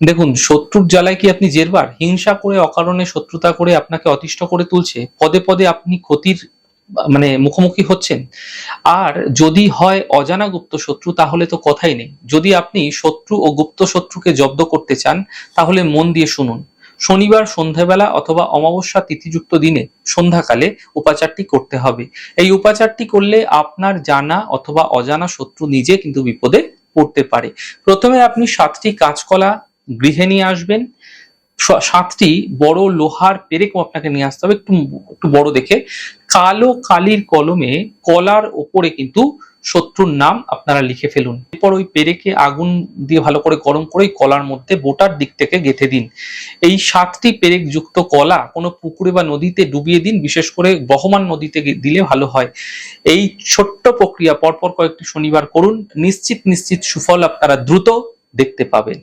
দেখুন, শত্রুর জ্বালায় কি আপনি জেরবার? হিংসা করে অকারণে শত্রুতা করে আপনাকে অতিষ্ঠ করে তুলছে। পদে, পদে আপনি ক্ষতির মানে মুখোমুখি হচ্ছেন। আর যদি হয় অজানা গুপ্ত শত্রু তাহলে তো কথাই নেই। যদি আপনি শত্রু ও গুপ্ত শত্রুকে জব্দ করতে চান তাহলে মন দিয়ে শুনুন। শনিবার সন্ধ্যাবেলা অথবা অমাবস্যা তিথিযুক্ত দিনে সন্ধ্যাকালে উপাচারটি করতে হবে। এই উপাচারটি করলে আপনার জানা অথবা অজানা শত্রু নিজে কিন্তু বিপদে পড়তে পারে। প্রথমে আপনি ৭টি কাঁচকলা গৃহে নিয়ে আসবেন। ৭টি বড় লোহার পেরেকও আপনাকে নিয়ে আসতে হবে, একটু একটু বড় দেখে। কালো কালির কলমে কলার ওপরে কিন্তু শত্রুর নাম আপনারা লিখে ফেলুন। এরপর ওই পেরেকে আগুন দিয়ে ভালো করে গরম করে ওই কলার মধ্যে বোটার দিক থেকে গেঁথে দিন। এই ৭টি পেরেক যুক্ত কলা কোনো পুকুরে বা নদীতে ডুবিয়ে দিন, বিশেষ করে বহমান নদীতে দিলে ভালো হয়। এই ছোট্ট প্রক্রিয়া পরপর কয়েকটি শনিবার করুন, নিশ্চিত নিশ্চিত সুফল আপনারা দ্রুত দেখতে পাবেন।